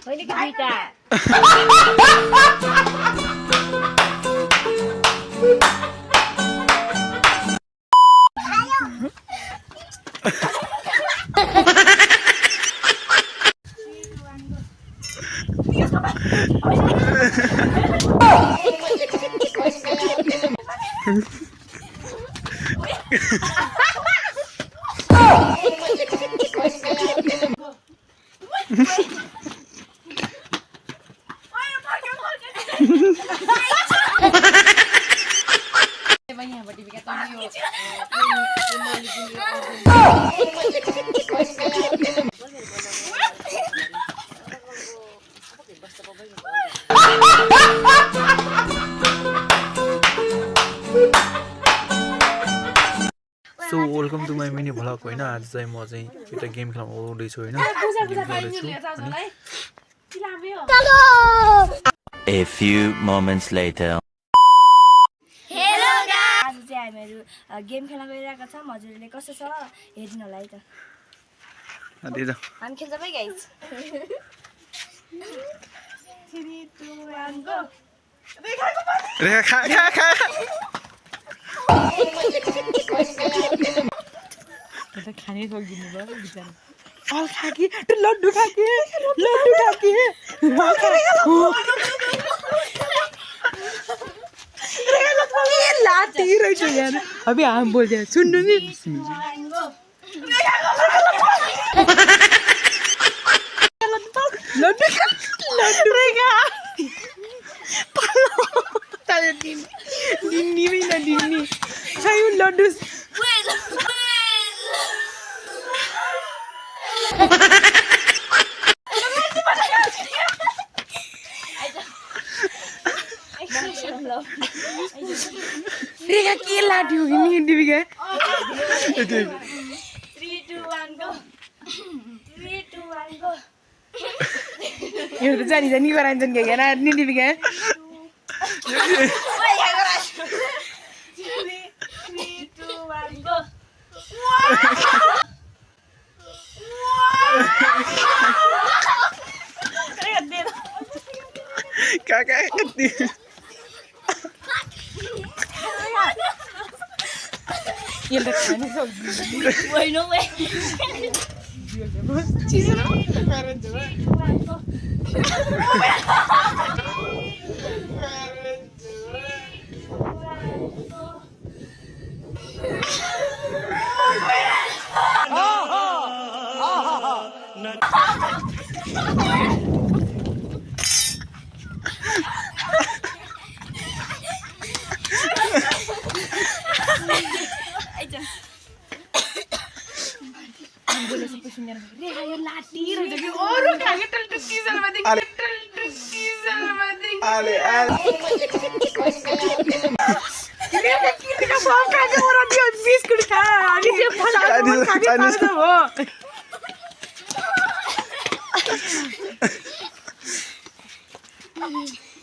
होइन कि दुईटा So welcome to my mini vlog होइन आज चाहिँ म चाहिँ एउटा गेम खेल्न आउँदै छु हैन A few moments later hello guys आज चाहिँ हामीहरु गेम खेल्न गइरहेका छौं हजुरले कस्तो छ हेर्नु होला है त अनि त हामी खेल्छ भाइ गाइस 3 2 1 गो रेखा खा त खानै सक्दिनु भयो बिचारा अल खाकी लड्डु खाकी लाटी रहेछ यार अबे हम बोल दिया सुन्नु नि लड्डु रेगा ताले दिन्नी भी ना दिन्नी सही लड्डु रेगा के लाटी हो नि दिबिका 3 2 1 गो 3 2 1 गो यो त जानी गरान्छन् के यार नि दिबिका 3 2 1 गो काका कति यो त खानै सक्दिनु Wait, no way. बिस्कुट खा अनि त्यो फलानु खाने पर्छ हो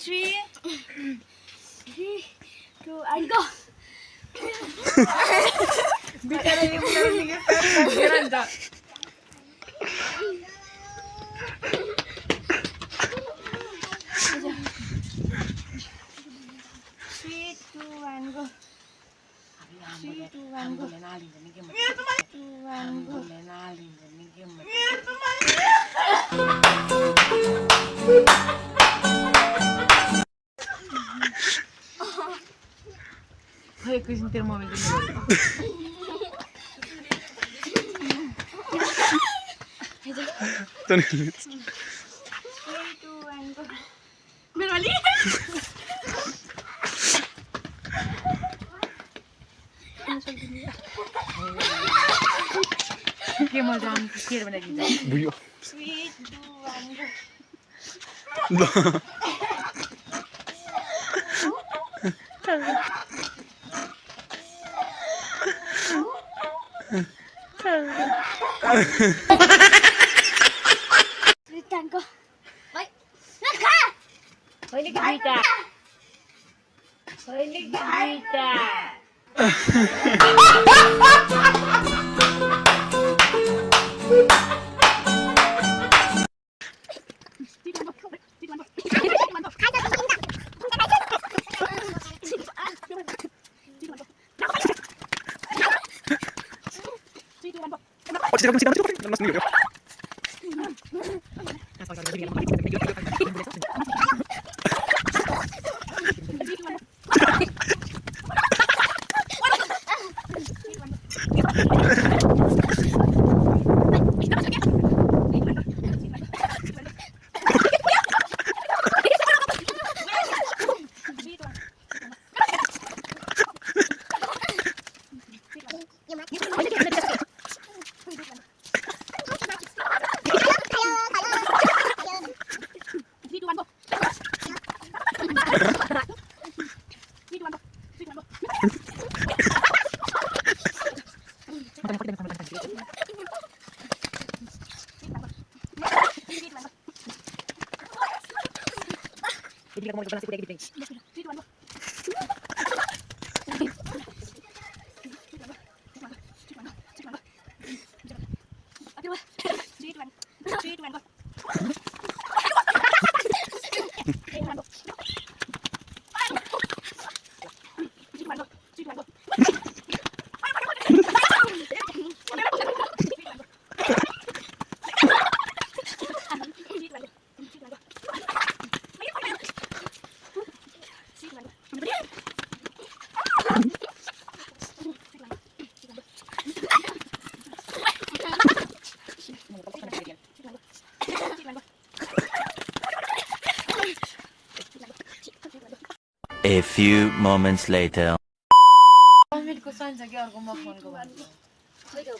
Three, 2, and go. बिचारा यो मुला निके फेर जान्छ Three, 2, and go. 3, 2, and go. 2, and go. खै एकैछिन तेरो मोबाइल दिनु 3, 2, and go. मेरो अलि के मजा आउँछ केर बनाइदिन्छ बुयो 3, 2, and go. Tango. Wait. Naka. Hoy, nagkita. Hoy, nagkita. A few moments later. बर्मेलको सन्छ कि अर्को मखमलको भन्नु सक्यो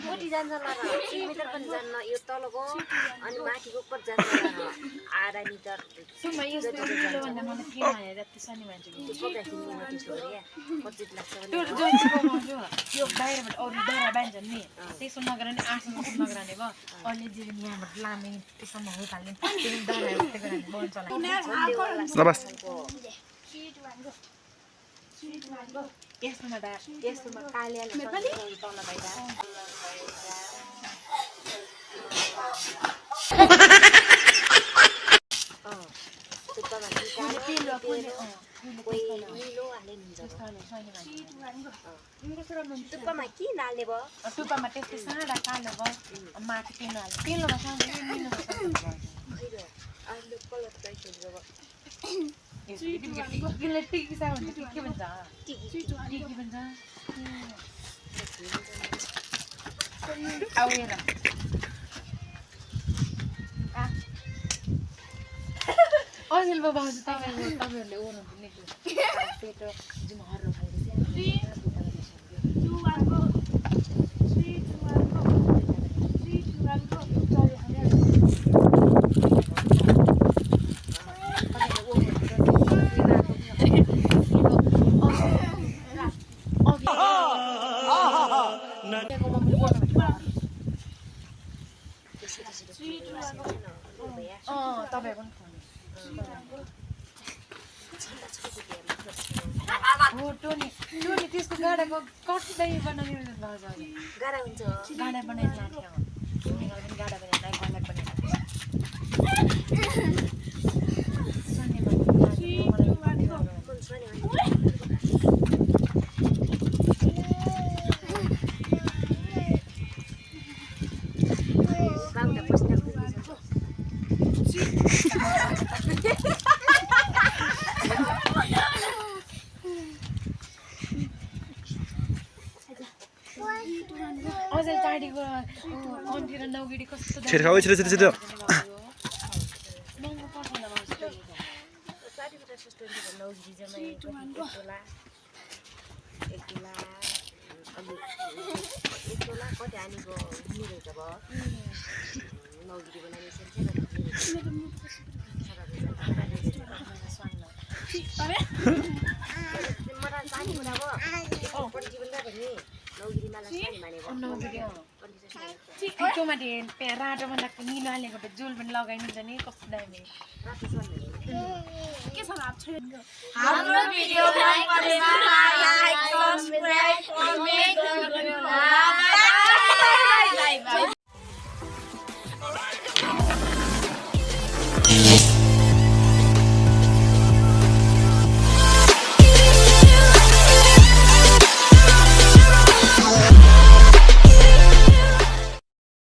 कति जान्छ ल 3 मिटर पनि जान्न यो तलको अनि माथिको उपर जान्छ आधा मिटर सुनमा यो किलो भन्दा मलाई के भने जति सनी मान्छेको कपडा किन्नु त्यसो गरे बजेट लाग्छ त्यो जति कमाउँछु यो बाहिरबाट अरू डरा बान्छ नि त्यसो नगरा नि 800 नगराने भयो अहिले जे यहाँबाट लामे त्यसमा हो खाल्ने त्यो डरा उठ्दै गराने बन्छ ल बस यस्तोमा कालियाले तल बाहिर तुप्पामा के हाल्ने भयो टुप्पामा त्यस्तै सादा कालो भयो माथि तेल हाल्ने तेलमा सानो मिल्नु अहिले कलर चोइस गयो यसले टिकी सा भन्छ के भन्छ टिकी भन्छ अब हेर अझै बाबाजु तपाईहरुले ओर्नु निक्ल्यो पेटो जुम हर्रो टोनी त्यसको गाडाको कट्दै बनाउने गाडा हुन्छ गाडा बनाएर लान्थ्यो गाडा बनाएर गाडा बनाएर अझै चाँडीको कन्ट्री र नौगिडी कस्तो छिटो छिटो महँगो पर्छ होला मासु साथीको रेस्टुरेन्टको नौगिरी जम्मै एक तोला कति हानीको मिलेको भयो नौगिरी बनाउने पिठोमाथि राटोमा लाग्छ निलो हालेको झोल पनि लगाइदिन्छ नि कस्तो दामी हाम्रो भिडियो मन परेमा लाइक सब्स्क्राइब कमेन्ट गर्नु होला